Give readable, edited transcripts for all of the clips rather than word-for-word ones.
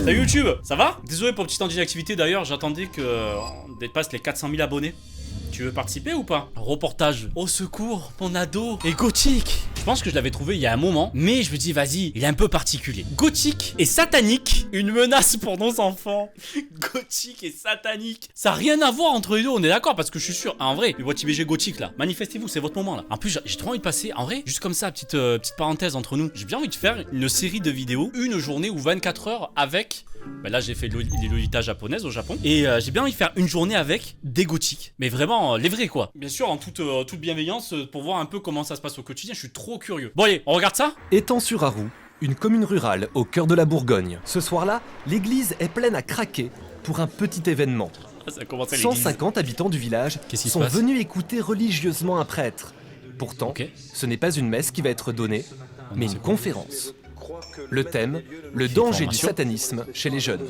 Salut YouTube, ça va? Désolé pour le petit temps d'inactivité d'ailleurs, j'attendais qu'on dépasse les 400 000 abonnés. Tu veux participer ou pas? Reportage. Au secours, mon ado est gothique. Je pense que je l'avais trouvé il y a un moment, mais je me dis vas-y, il est un peu particulier. Gothique et satanique, une menace pour nos enfants. Gothique et satanique. Ça n'a rien à voir entre les deux, on est d'accord, parce que je suis sûr, en vrai, le boîte IBG gothique là, manifestez-vous, c'est votre moment là. En plus, j'ai trop envie de passer, en vrai, juste comme ça, petite parenthèse entre nous, j'ai bien envie de faire une série de vidéos, une journée ou 24 heures avec... Ben là j'ai fait les Lolita japonaises au Japon. Et j'ai bien envie de faire une journée avec des gothiques. Mais vraiment les vrais quoi. Bien sûr en toute bienveillance pour voir un peu comment ça se passe au quotidien. Je suis trop curieux. Bon allez, on regarde ça. Étang-sur-Arroux, une commune rurale au cœur de la Bourgogne. Ce soir-là, l'église est pleine à craquer pour un petit événement. Ça commence à l'église. 150 habitants du village sont venus écouter religieusement un prêtre. Pourtant, ce n'est pas une messe qui va être donnée, mais une conférence. Le thème, le danger du satanisme chez les jeunes.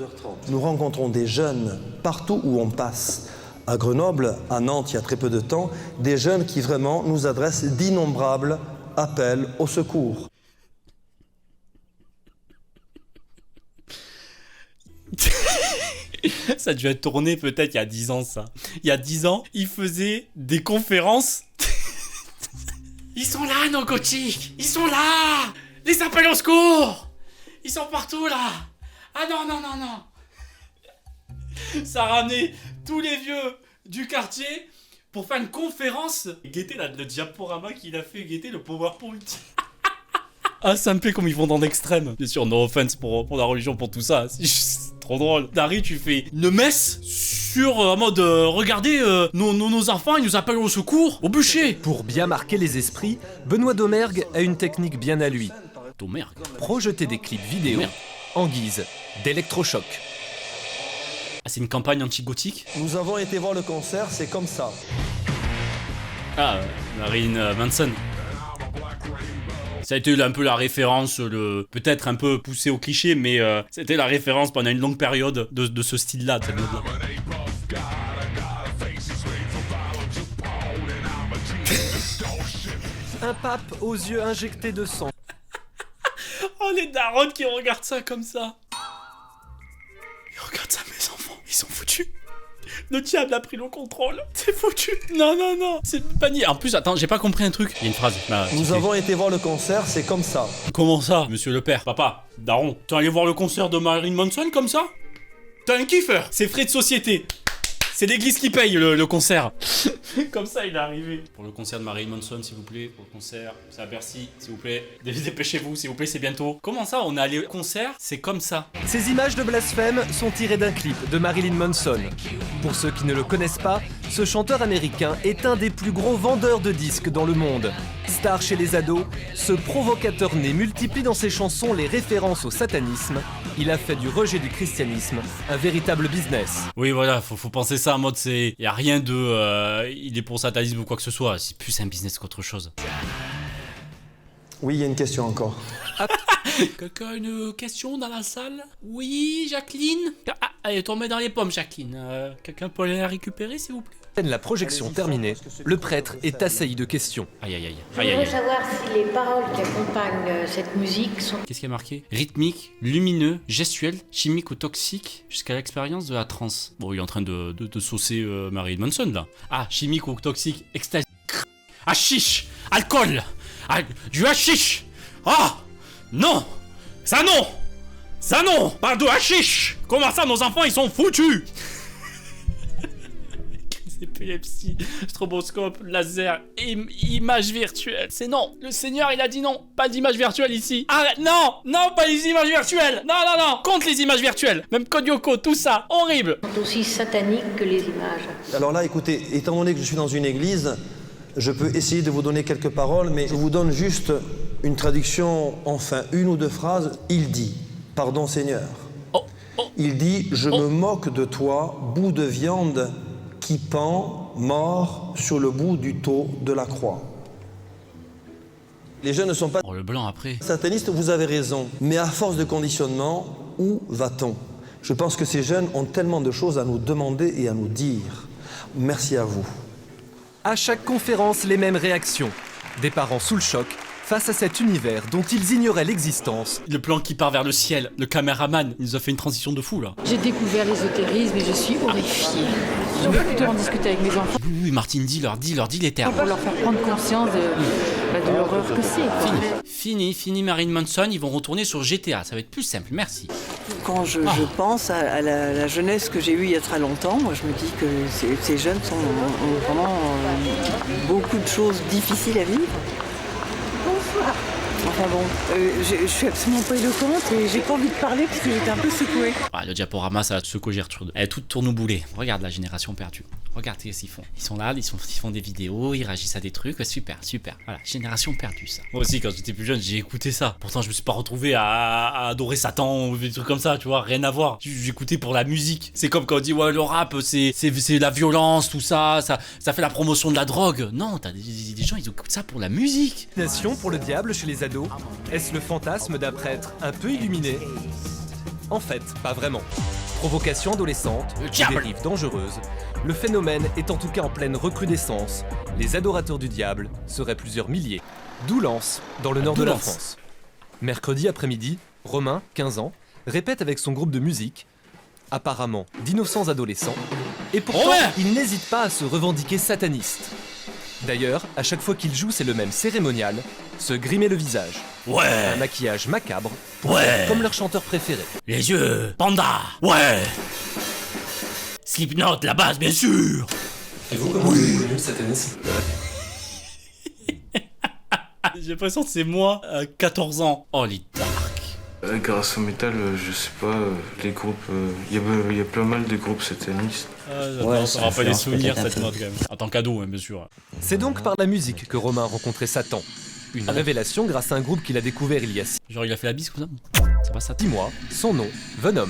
Nous rencontrons des jeunes partout où on passe. À Grenoble, à Nantes, il y a très peu de temps, des jeunes qui vraiment nous adressent d'innombrables appels au secours. Ça a dû être tourné peut-être il y a 10 ans ça. Il y a 10 ans, ils faisaient des conférences. Ils sont là nos gothiques. Ils sont là. Les appels au secours. Ils sont partout là. Ah non non non non. Ça a ramené tous les vieux du quartier pour faire une conférence. Guettez là, le diaporama qu'il a fait, guettez le PowerPoint. Ah ça me plaît comme ils vont dans l'extrême. Bien sûr, no offense pour la religion, pour tout ça. C'est juste trop drôle. Dari, tu fais une messe sur en mode regardez nos enfants, ils nous appellent au secours, au bûcher. Pour bien marquer les esprits, Benoît Domergue a une technique bien à lui. Domergue. Projeter des clips vidéo en guise d'électrochoc. Ah, c'est une campagne anti-gothique. Nous avons été voir le concert, c'est comme ça. Ah, Marilyn Manson. Ça a été un peu la référence, peut-être un peu poussé au cliché, mais c'était la référence pendant une longue période de ce style-là, de cette mode-là. Un pape aux yeux injectés de sang. Oh, les darons qui regardent ça comme ça. Ils regardent ça, mes enfants, ils sont foutus. Le diable a pris le contrôle. C'est foutu. Non, non, non. C'est panier. En plus, attends, j'ai pas compris un truc. Il y a une phrase. Nous avons été voir le concert, c'est comme ça. Comment ça, monsieur le père? Papa, daron, t'es allé voir le concert de Marilyn Manson comme ça? T'es un kiffeur. C'est frais de société. C'est l'église qui paye le concert. Comme ça, il est arrivé. Pour le concert de Marilyn Manson, s'il vous plaît. Pour le concert, c'est à Bercy, s'il vous plaît. Dépêchez-vous, s'il vous plaît, c'est bientôt. Comment ça, on est allé au concert? C'est comme ça. Ces images de blasphème sont tirées d'un clip de Marilyn Manson. Pour ceux qui ne le connaissent pas, ce chanteur américain est un des plus gros vendeurs de disques dans le monde. Star chez les ados, ce provocateur né multiplie dans ses chansons les références au satanisme. Il a fait du rejet du christianisme un véritable business. Oui, voilà, faut penser ça en mode c'est... Y a rien de... il est pour satanisme ou quoi que ce soit. C'est plus un business qu'autre chose. Oui, il y a une question encore. Quelqu'un a une question dans la salle? Oui, Jacqueline? Ah, elle est tombée dans les pommes, Jacqueline. Quelqu'un peut aller la récupérer, s'il vous plaît? La projection terminée, le prêtre est assailli de questions. Aïe, aïe, aïe. Je voudrais savoir si les paroles qui accompagnent cette musique sont... Qu'est-ce qui est marqué? Rythmique, lumineux, gestuel, chimique ou toxique, jusqu'à l'expérience de la transe. Bon, il est en train de saucer Marilyn Manson, là. Ah, chimique ou toxique, extase... Hashish! Alcool! Du hashish! Ah! Non! Ça non! Ça non! Pas de hashish! Comment ça, nos enfants, ils sont foutus? Épilepsie, stroboscope, laser, image virtuelle. C'est non. Le Seigneur, il a dit non. Pas d'image virtuelle ici. Arrête. Non. Non, pas les images virtuelles. Non, non, non. Contre les images virtuelles. Même Kodioko, tout ça. Horrible. sont aussi sataniques que les images. Alors là, écoutez, étant donné que je suis dans une église, je peux essayer de vous donner quelques paroles, mais je vous donne juste une traduction, enfin, une ou deux phrases. Il dit, pardon Seigneur. Oh, oh. Il dit, je me moque de toi, bout de viande qui pend, mort, sur le bout du tau de la croix. Les jeunes ne sont pas Oh, le blanc après. satanistes, vous avez raison. Mais à force de conditionnement, où va-t-on? Je pense que ces jeunes ont tellement de choses à nous demander et à nous dire. Merci à vous. À chaque conférence, les mêmes réactions. Des parents sous le choc face à cet univers dont ils ignoraient l'existence. Le plan qui part vers le ciel, le caméraman, il nous a fait une transition de fou là. J'ai découvert l'ésotérisme et je suis horrifiée. Je vais plutôt en discuter avec mes enfants Oui, Martine leur dit les termes. pour leur faire prendre conscience de l'horreur que c'est. quoi. Fini Marilyn Manson, ils vont retourner sur GTA, ça va être plus simple, merci. Quand je pense à la jeunesse que j'ai eue il y a très longtemps, moi je me dis que ces jeunes ont vraiment beaucoup de choses difficiles à vivre. Bonsoir. Enfin bon, je suis absolument pas éloquente et j'ai pas envie de parler parce que j'étais un peu secouée. Ah, le diaporama, ça secoue Gertrude. Elle est toute tourne-boulée. Regarde la génération perdue. Regarde ce qu'ils font. Ils sont là, ils font des vidéos, ils réagissent à des trucs. Super. Voilà, génération perdue, ça. Moi aussi, quand j'étais plus jeune, j'ai écouté ça. Pourtant, je me suis pas retrouvé à adorer Satan ou des trucs comme ça, tu vois, rien à voir. J'écoutais pour la musique. C'est comme quand on dit, ouais, le rap, c'est la violence, tout ça, ça fait la promotion de la drogue. Non, t'as des gens, ils écoutent ça pour la musique. Fascination pour le diable chez les ados? Est-ce le fantasme d'un prêtre un peu illuminé? En fait, pas vraiment. Provocation adolescente, dérive dangereuse. Le phénomène est en tout cas en pleine recrudescence. Les adorateurs du diable seraient plusieurs milliers. Doullens, dans le nord de la France. Mercredi après-midi, Romain, 15 ans, répète avec son groupe de musique, apparemment d'innocents adolescents, et pourtant il n'hésite pas à se revendiquer sataniste. D'ailleurs, à chaque fois qu'il joue, c'est le même cérémonial, se grimer le visage. Ouais. Un maquillage macabre, Ouais. comme leur chanteur préféré. Les yeux, panda. Ouais. Slipknot, la base, bien sûr. Et vous, comment vous avez connu le satanisme? J'ai l'impression que c'est moi à 14 ans. Oh, les dark. Grâce au métal, je sais pas, les groupes, il y a pas mal de groupes satanistes. Ça me rappelle les souvenirs cette mode quand même. En tant qu'ado, hein, bien sûr. C'est donc par la musique que Romain a rencontré Satan. Une révélation grâce à un groupe qu'il a découvert il y a Genre, il a fait la bise comme ça. Ça va, ça 6 mois, son nom, Venom.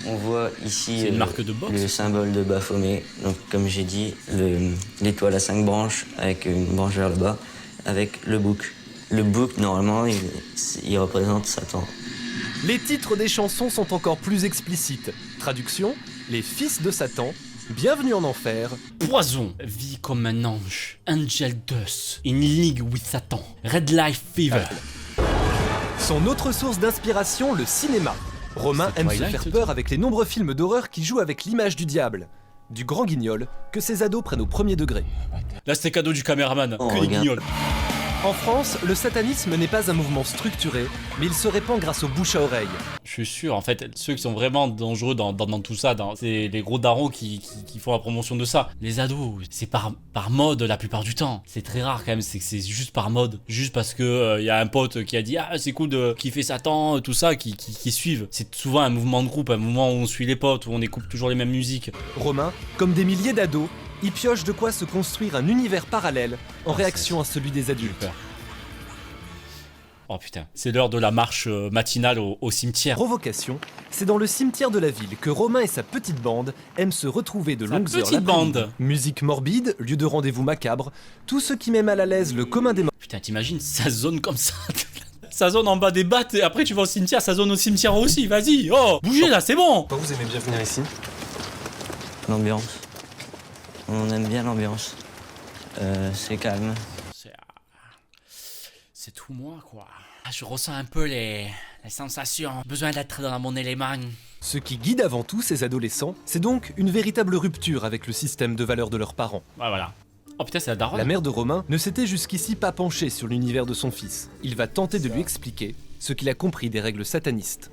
On voit ici C'est une marque de boxe. le symbole de Baphomet, donc comme j'ai dit, l'étoile à 5 branches avec une branche vers le bas, avec le bouc. Le bouc, normalement, il représente Satan. Les titres des chansons sont encore plus explicites. Traduction, les fils de Satan, bienvenue en enfer. Poison, vie comme un ange. Angel Dust, in league with Satan. Red Life Fever. Son autre source d'inspiration, le cinéma. Romain aime se Twilight, faire peur avec les nombreux films d'horreur qui jouent avec l'image du diable. Du grand guignol que ses ados prennent au premier degré. Là, c'était cadeau du caméraman. Oh, Que des regarde. guignols. En France, le satanisme n'est pas un mouvement structuré, mais il se répand grâce au bouche à oreille. Je suis sûr, en fait, ceux qui sont vraiment dangereux dans tout ça, c'est les gros darons qui font la promotion de ça. Les ados, c'est par mode la plupart du temps. C'est très rare quand même, c'est juste par mode. Juste parce que y a un pote qui a dit « Ah, c'est cool de kiffer Satan, tout ça », qui suivent. C'est souvent un mouvement de groupe, un mouvement où on suit les potes, où on écoute toujours les mêmes musiques. Romain, comme des milliers d'ados, il pioche de quoi se construire un univers parallèle en réaction à celui des adultes. Oh putain, c'est l'heure de la marche matinale au cimetière. Provocation, c'est dans le cimetière de la ville que Romain et sa petite bande aiment se retrouver de longues heures petite l'après-midi. bande. Musique morbide, lieu de rendez-vous macabre, tout ce qui met mal à l'aise le commun des mortels. Putain, t'imagines, ça zone comme ça. Ça zone en bas des battes et après tu vas au cimetière, ça zone au cimetière aussi, vas-y, oh, bougez là, c'est bon. Pourquoi vous aimez bien venir ici? L'ambiance. On aime bien l'ambiance. C'est calme. C'est tout moi, quoi. Je ressens un peu les sensations. Besoin d'être dans mon élément. Ce qui guide avant tout ces adolescents, c'est donc une véritable rupture avec le système de valeurs de leurs parents. Ouais, voilà. Oh putain, c'est la daronne. La mère de Romain ne s'était jusqu'ici pas penchée sur l'univers de son fils. Il va tenter de lui expliquer ce qu'il a compris des règles satanistes.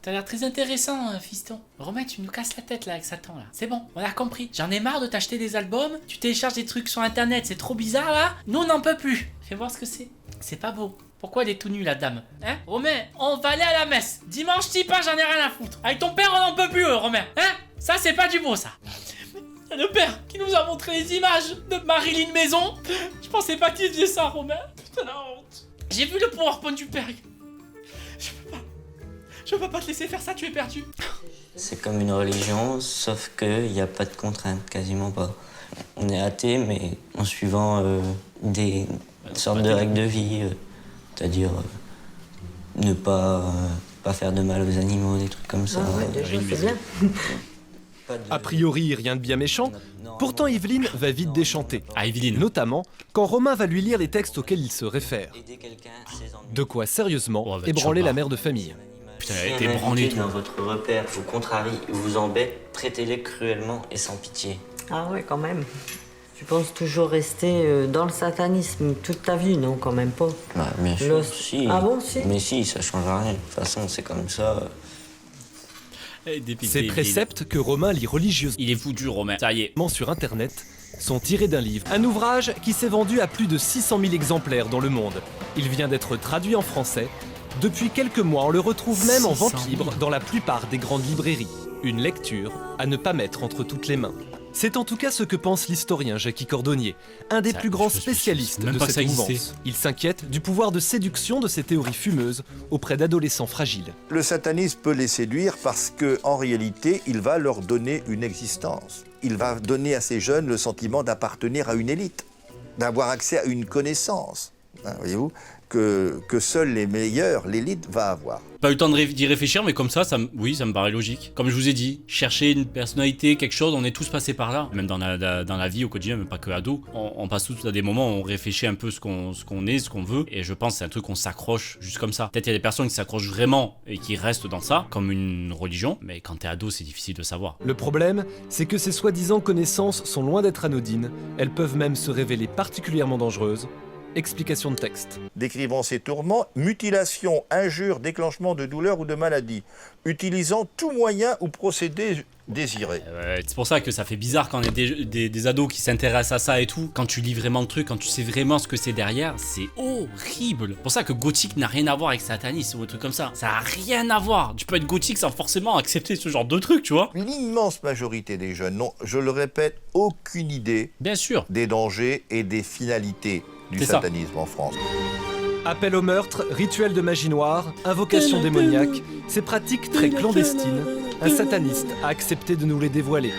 T'as l'air très intéressant, fiston. Romain, tu nous casses la tête là avec Satan là. C'est bon, on a compris. J'en ai marre de t'acheter des albums. Tu télécharges des trucs sur internet, c'est trop bizarre là. Nous on n'en peut plus. Fais voir ce que c'est. C'est pas beau. Pourquoi elle est tout nue la dame? Hein? Romain, on va aller à la messe. Dimanche, t'y pas, j'en ai rien à foutre. Avec ton père, on n'en peut plus, Romain. Hein? Ça, c'est pas du beau ça. C'est le père qui nous a montré les images de Marilyn Maison. Je pensais pas qu'il faisait ça, Romain. Putain, la honte. J'ai vu le PowerPoint du père. Je peux pas te laisser faire ça, tu es perdu. C'est comme une religion, sauf qu'il n'y a pas de contraintes, quasiment pas. On est athée, mais en suivant des sortes de règles de vie, c'est-à-dire ne pas faire de mal aux animaux, des trucs comme ça. Déjà, c'est bien. Pas de- A priori, rien de bien méchant, Pourtant Yveline va vite déchanter. Ah, Yveline. Notamment quand Romain va lui lire les textes auxquels il se réfère. De quoi sérieusement Oh, bah, ébranler tu la vas mère de famille. Putain, Si elle a un été branlée, invité dans toi. votre repère vous contrarie ou vous embête, traitez-les cruellement et sans pitié. Ah ouais, quand même. Tu penses toujours rester dans le satanisme toute ta vie, non, quand même pas. Bah, bien sûr, Le- si. Ah bon, si. Mais si, ça change rien. De toute façon, c'est comme ça. Elle est dépitée, Ces Yveline. préceptes que Romain lit religieusement Il est foutu, Romain. Ça y est. sur internet sont tirés d'un livre. Un ouvrage qui s'est vendu à plus de 600 000 exemplaires dans le monde. Il vient d'être traduit en français. Depuis quelques mois, on le retrouve même en 600 vente 000. libre dans la plupart des grandes librairies. Une lecture à ne pas mettre entre toutes les mains. C'est en tout cas ce que pense l'historien Jackie Cordonnier, un des Ça, plus grands je sais spécialistes même de pas que ça cette existait. mouvance. Il s'inquiète du pouvoir de séduction de ces théories fumeuses auprès d'adolescents fragiles. Le satanisme peut les séduire parce qu'en réalité, il va leur donner une existence. Il va donner à ces jeunes le sentiment d'appartenir à une élite, d'avoir accès à une connaissance, hein, voyez-vous, que seuls les meilleurs, l'élite, va avoir. Pas eu le temps d'y réfléchir, mais comme ça, oui, ça me paraît logique. Comme je vous ai dit, chercher une personnalité, quelque chose, on est tous passés par là. Même dans la vie au quotidien, même pas que ado. On passe tous à des moments où on réfléchit un peu ce qu'on est, ce qu'on veut. Et je pense que c'est un truc qu'on s'accroche juste comme ça. Peut-être il y a des personnes qui s'accrochent vraiment et qui restent dans ça, comme une religion. Mais quand t'es ado, c'est difficile de savoir. Le problème, c'est que ces soi-disant connaissances sont loin d'être anodines. Elles peuvent même se révéler particulièrement dangereuses. Explication de texte. Décrivant ces tourments, mutilation, injure, déclenchement de douleur ou de maladie, utilisant tout moyen ou procédé désiré. C'est pour ça que ça fait bizarre quand on est des ados qui s'intéressent à ça et tout. Quand tu lis vraiment le truc, quand tu sais vraiment ce que c'est derrière, c'est horrible. C'est pour ça que gothique n'a rien à voir avec satanisme ou un truc comme ça. Ça a rien à voir. Tu peux être gothique sans forcément accepter ce genre de truc, tu vois. L'immense majorité des jeunes n'ont, je le répète, aucune idée Bien sûr. des dangers et des finalités du C'est ça. satanisme en France. Appel au meurtre, rituel de magie noire, invocation démoniaque, ces pratiques très clandestines, un sataniste a accepté de nous les dévoiler.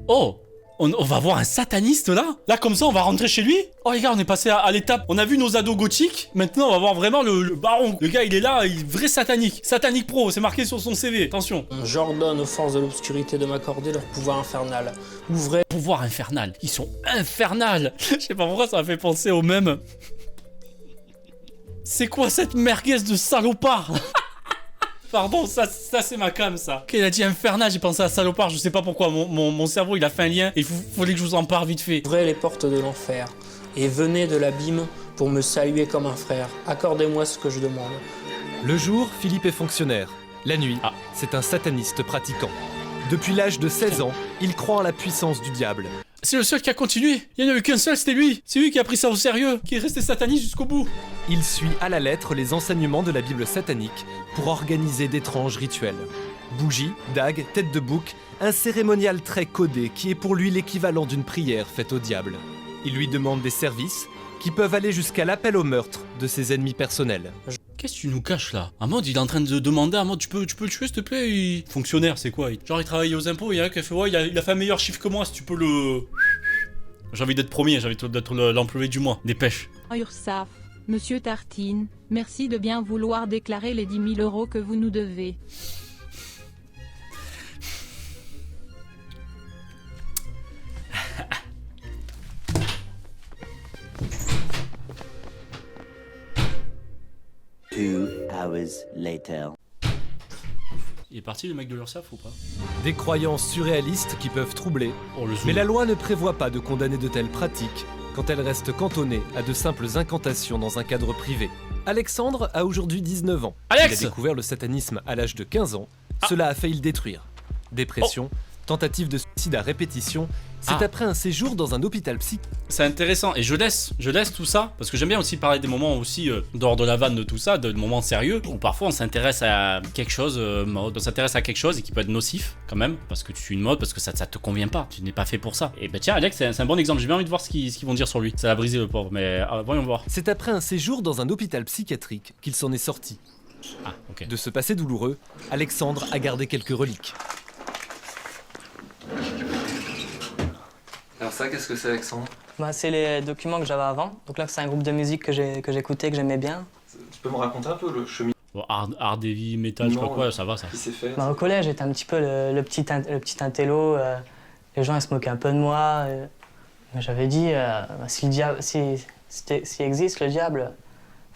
Oh, on va voir un sataniste là. Là comme ça on va rentrer chez lui. Oh les gars, on est passé à l'étape. On a vu nos ados gothiques. Maintenant on va voir vraiment le baron. Le gars il est là, il est vrai satanique. Satanique pro, c'est marqué sur son CV. Attention. J'ordonne aux forces de l'obscurité de m'accorder leur pouvoir infernal. Ouvrez. Pouvoir infernal. Ils sont infernales. Je sais pas pourquoi ça m'a fait penser au même. C'est quoi cette merguez de salopard? Pardon, ça c'est ma cam, ça. Ok, il a dit infernal, j'ai pensé à salopard, je sais pas pourquoi. Mon cerveau il a fait un lien et il fallait que je vous en parle vite fait. Ouvrez les portes de l'enfer et venez de l'abîme pour me saluer comme un frère. Accordez-moi ce que je demande. Le jour, Philippe est fonctionnaire. La nuit, c'est un sataniste pratiquant. Depuis l'âge de 16 ans, il croit en la puissance du diable. C'est le seul qui a continué. Il n'y en a eu qu'un seul, c'était lui. C'est lui qui a pris ça au sérieux, qui est resté sataniste jusqu'au bout. Il suit à la lettre les enseignements de la Bible satanique pour organiser d'étranges rituels. Bougies, dagues, têtes de bouc, un cérémonial très codé qui est pour lui l'équivalent d'une prière faite au diable. Il lui demande des services qui peuvent aller jusqu'à l'appel au meurtre de ses ennemis personnels. Qu'est-ce que tu nous caches là? En mode, il est en train de demander à mode, tu peux le tuer s'il te plaît? Fonctionnaire, c'est quoi? Genre, il travaille aux impôts, il y a un qui a fait, ouais, il a fait un meilleur chiffre que moi, si tu peux le. J'ai envie d'être premier, j'ai envie d'être l'employé du mois. Dépêche. URSAF, Monsieur Tartine, merci de bien vouloir déclarer les 10 000 € que vous nous devez. Il est parti le mec de l'URSSAF ou pas? Des croyances surréalistes qui peuvent troubler, Oh, le zoom. mais la loi ne prévoit pas de condamner de telles pratiques quand elles restent cantonnées à de simples incantations dans un cadre privé. Alexandre a aujourd'hui 19 ans. Alex Il a découvert le satanisme à l'âge de 15 ans. Cela a failli le détruire. Dépression, tentative de suicide à répétition, c'est après un séjour dans un hôpital psychiatrique. C'est intéressant et je laisse tout ça parce que j'aime bien aussi parler des moments aussi dehors de la vanne de tout ça, de moments sérieux où parfois on s'intéresse à quelque chose, on s'intéresse à quelque chose et qui peut être nocif quand même parce que tu suis une mode, parce que ça te convient pas, tu n'es pas fait pour ça. Et bah tiens Alex, c'est un bon exemple, j'ai bien envie de voir ce qu'ils vont dire sur lui. Ça a brisé le pauvre, mais voyons voir. C'est après un séjour dans un hôpital psychiatrique qu'il s'en est sorti. Ah ok. De ce passé douloureux, Alexandre a gardé quelques reliques. Alors ça, qu'est-ce que c'est, Alexandre? Bah, c'est les documents que j'avais avant. Donc là, c'est un groupe de musique que j'écoutais, que j'aimais bien. Tu peux me raconter un peu le chemin? Bon, hard heavy, metal, je sais pas quoi, ça va ça. Qui s'est fait? Bah, au collège, j'étais un petit peu le petit intello Les gens ils se moquaient un peu de moi. Mais j'avais dit, si existe le diable,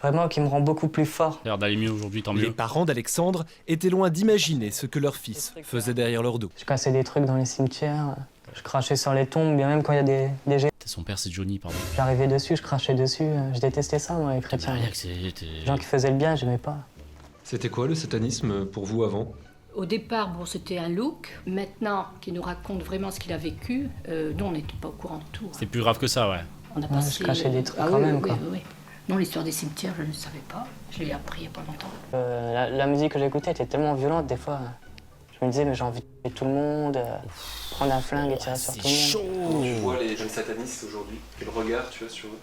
vraiment qui me rend beaucoup plus fort. Ça a l'air d'aller mieux aujourd'hui, tant mieux. Les parents d'Alexandre étaient loin d'imaginer ce que leur fils faisait derrière leur dos. Je cassais des trucs dans les cimetières, je crachais sur les tombes, bien même quand il y a des jets. Son père, c'est Johnny, pardon. J'arrivais dessus, je crachais dessus, je détestais ça, moi, les chrétiens. Les gens qui faisaient le bien, j'aimais pas. C'était quoi le satanisme pour vous avant? Au départ, bon, c'était un look. Maintenant, qui nous raconte vraiment ce qu'il a vécu, nous, on n'était pas au courant de tout. C'est plus grave que ça, ouais. On a passé... Je crachais des trucs ah, quand oui, même, oui, quoi. Oui, oui. Non, l'histoire des cimetières, je ne savais pas. Je l'ai appris il n'y a pas longtemps. La musique que j'écoutais était tellement violente, des fois. Je me disais, mais j'ai envie de tuer tout le monde, prendre un flingue et tirer sur tout le monde. Chaud. Tu vois les jeunes satanistes aujourd'hui, quel regard tu as sur eux?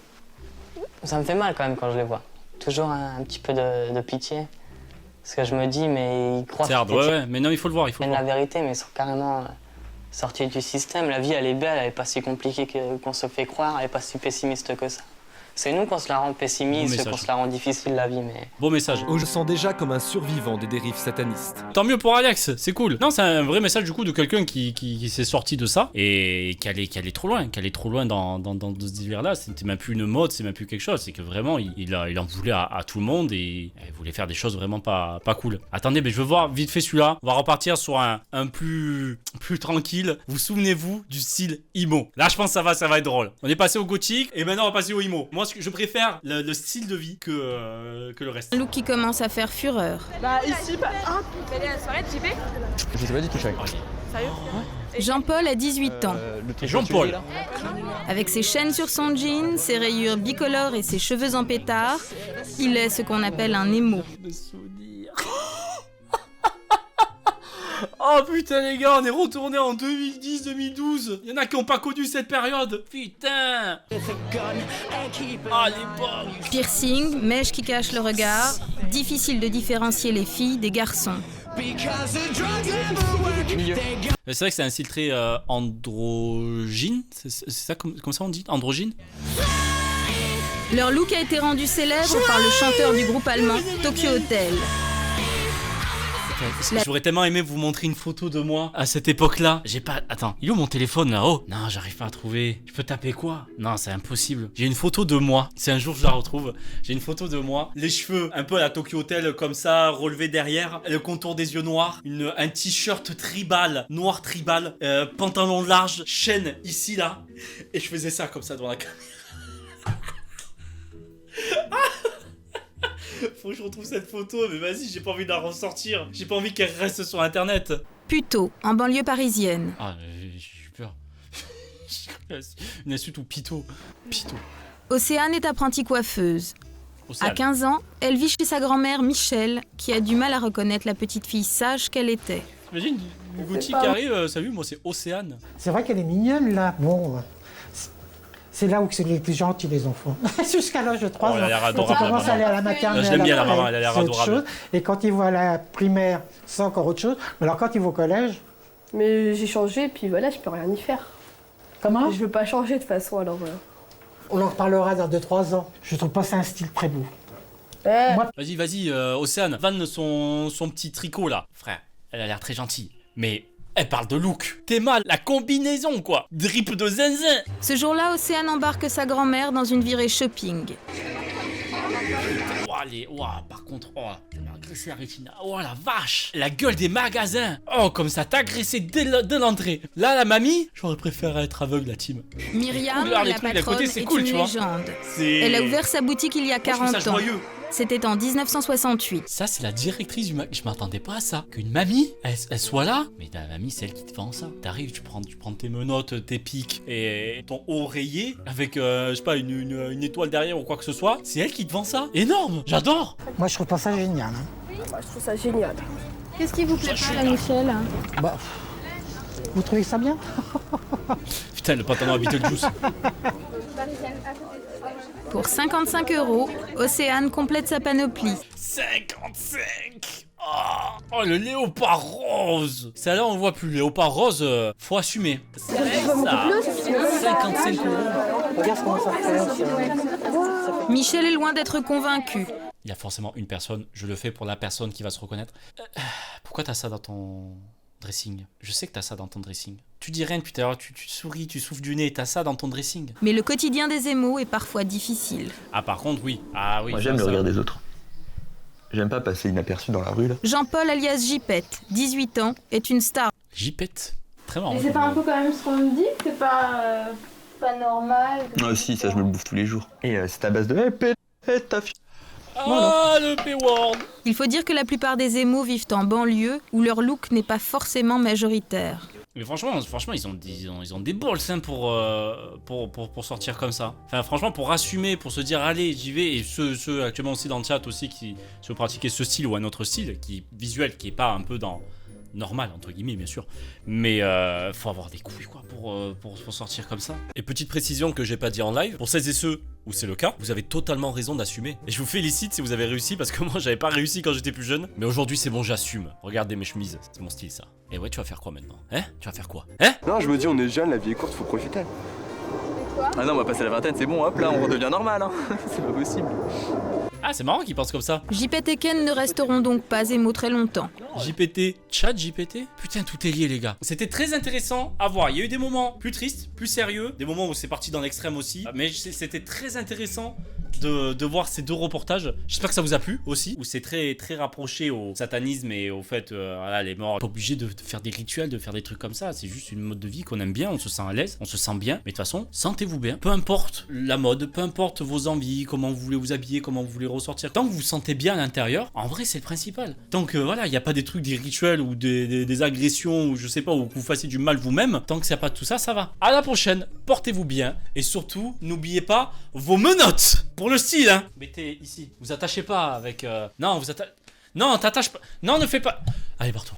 Ça me fait mal quand même quand je les vois. Toujours un petit peu de pitié. Parce que je me dis, mais ils croient que ouais, mais non, il faut le voir, il faut le voir. La vérité, mais ils sont carrément sortis du système. La vie, elle est belle, elle n'est pas si compliquée qu'on se fait croire, elle n'est pas si pessimiste que ça. C'est nous qu'on se la rend pessimiste, qu'on se la rend difficile, la vie, mais... Beau message. Oh, je sens déjà comme un survivant des dérives satanistes. Tant mieux pour Alex, c'est cool. Non, c'est un vrai message du coup de quelqu'un qui s'est sorti de ça et qui allait trop loin, dans ce délire-là. C'était même plus une mode, c'est même plus quelque chose. C'est que vraiment, il en voulait à tout le monde et il voulait faire des choses vraiment pas cool. Attendez, mais je veux voir vite fait celui-là. On va repartir sur un plus tranquille. Vous souvenez-vous du style emo? Là, je pense que ça va être drôle. On est passé au gothique et maintenant on va passer au emo. Moi, je préfère le style de vie que le reste. Un look qui commence à faire fureur. Bah ici, vous allez à la soirée de JP? Je sais pas du tout, Sérieux? Jean-Paul a 18 ans. Jean-Paul. Avec ses chaînes sur son jean, ses rayures bicolores et ses cheveux en pétard, il est ce qu'on appelle un émo. Oh putain les gars, on est retourné en 2010-2012. Il y en a qui n'ont pas connu cette période. Putain. Ah l'époque. Piercing, mèche qui cache le regard, difficile de différencier les filles des garçons. C'est vrai que c'est un style très androgyne. C'est ça comme ça on dit, androgyne. Leur look a été rendu célèbre par le chanteur du groupe allemand Tokyo Hotel. J'aurais tellement aimé vous montrer une photo de moi à cette époque-là. J'ai pas... Attends, il est où mon téléphone là-haut? Non, j'arrive pas à trouver. Je peux taper quoi? Non, c'est impossible. J'ai une photo de moi. Si un jour je la retrouve, j'ai une photo de moi. Les cheveux un peu à la Tokyo Hotel comme ça, relevés derrière. Le contour des yeux noirs. Un t-shirt tribal, noir tribal. Pantalon large, chaîne ici là. Et je faisais ça comme ça devant la caméra. Faut que je retrouve cette photo, mais vas-y, j'ai pas envie de la ressortir. J'ai pas envie qu'elle reste sur internet. Puteaux, en banlieue parisienne. Ah, j'ai eu peur. Une insulte ou pito. Océane est apprentie coiffeuse. Océane. À 15 ans, elle vit chez sa grand-mère Michel, qui a du mal à reconnaître la petite fille sage qu'elle était. T'imagines, une boutique qui arrive, salut, moi c'est Océane. C'est vrai qu'elle est mignonne là. Bon. C'est là où c'est les plus gentils, les enfants. Jusqu'à l'âge de 3 ans. Elle a l'air Quand adorable. ils commencent à aller à la maternelle, je l'aime bien la maman, elle a l'air adorable. Et quand ils vont à la primaire, c'est encore autre chose. Mais alors quand ils vont au collège... Mais j'ai changé, puis voilà, je peux rien y faire. Comment? Je veux pas changer de toute façon, alors voilà. On en reparlera dans 2-3 ans. Je trouve pas ça un style très beau. Moi... Vas-y, Océane, vanne son petit tricot là. Frère, elle a l'air très gentille. Mais... elle parle de look. T'es mal, la combinaison quoi. Drip de zinzin. Ce jour-là, Océane embarque sa grand-mère dans une virée shopping. Par contre, ça m'a agressé la rétina. Oh la vache. La gueule des magasins. Oh, comme ça t'a agressé dès l'entrée. Là, la mamie, j'aurais préféré être aveugle, la team. Myriam, couleurs, la patronne, c'est est cool, une tu vois. légende. C'est... Elle a ouvert sa boutique il y a 40 ans. joyeux. C'était en 1968. Ça, c'est la directrice du magasin. Je m'attendais pas à ça. Qu'une mamie, elle soit là. Mais la mamie, c'est elle qui te vend ça. T'arrives, tu prends tes menottes, tes pics et ton oreiller avec, je sais pas, une étoile derrière ou quoi que ce soit. C'est elle qui te vend ça. Énorme, j'adore. Moi, je trouve pas ça génial. Hein. Bah, je trouve ça génial. Qu'est-ce qui vous plaît pas, la Michel? Bah, vous trouvez ça bien? Putain, le pantalon à Beetlejuice. Pour 55 €, Océane complète sa panoplie. 55. Oh, le léopard rose. Celle-là, on le voit plus. Le léopard rose, faut assumer. C'est ça. 55 €. Regarde comment ça fait. Michel est loin d'être convaincu. Il y a forcément une personne. Je le fais pour la personne qui va se reconnaître. Pourquoi t'as ça dans dressing. Je sais que t'as ça dans ton dressing. Tu dis rien depuis tout à l'heure, tu souris, tu souffles du nez, t'as ça dans ton dressing. Mais le quotidien des émos est parfois difficile. Ah par contre oui. Ah oui. Moi j'aime le regard des autres. J'aime pas passer inaperçu dans la rue là. Jean-Paul alias Jipette, 18 ans, est une star. Jipette. Très marrant. Mais c'est pas un peu quand même ce qu'on me dit? C'est pas normal? Ah si, ça je me le bouffe tous les jours. Et c'est à base de ta fille. Ah, le P-word. Il faut dire que la plupart des émos vivent en banlieue où leur look n'est pas forcément majoritaire. Mais franchement, ils ont des balls hein, pour sortir comme ça. Enfin, franchement, pour assumer, pour se dire allez, j'y vais. Et ceux actuellement aussi dans le chat aussi qui se pratiquer ce style ou un autre style qui visuel, qui est pas un peu dans normal entre guillemets bien sûr, mais faut avoir des couilles quoi pour sortir comme ça. Et petite précision que j'ai pas dit en live, pour celles et ceux où c'est le cas, vous avez totalement raison d'assumer. Et je vous félicite si vous avez réussi parce que moi j'avais pas réussi quand j'étais plus jeune, mais aujourd'hui c'est bon, j'assume. Regardez mes chemises, c'est mon style ça. Et ouais, tu vas faire quoi maintenant? Hein? Tu vas faire quoi? Hein? Non, je me dis on est jeune, la vie est courte, faut profiter. Ah non, on va passer la vingtaine, c'est bon, hop là, on redevient normal, hein. C'est pas possible. Ah, c'est marrant qu'ils pensent comme ça. JPT et Ken ne resteront donc pas émos très longtemps. JPT, chat JPT. Putain, tout est lié les gars. C'était très intéressant à voir. Il y a eu des moments plus tristes, plus sérieux, des moments où c'est parti dans l'extrême aussi. Mais c'était très intéressant de voir ces deux reportages. J'espère que ça vous a plu aussi, où c'est très rapproché au satanisme et au fait, voilà, les morts. Pas obligé de faire des rituels, de faire des trucs comme ça. C'est juste une mode de vie qu'on aime bien, on se sent à l'aise, on se sent bien. Mais de toute façon, sentez-vous bien. Peu importe la mode, peu importe vos envies, comment vous voulez vous habiller, comment vous voulez ressortir. Tant que vous vous sentez bien à l'intérieur, en vrai, c'est le principal. Tant que voilà, il n'y a pas des trucs, des rituels ou des agressions ou je sais pas, ou que vous fassiez du mal vous-même. Tant que c'est pas tout ça, ça va. À la prochaine, portez-vous bien et surtout, n'oubliez pas vos menottes pour le style, hein. Mettez ici. Vous attachez pas avec. Non, vous attachez. Non, t'attaches pas. Non, ne fais pas. Allez, barre-toi.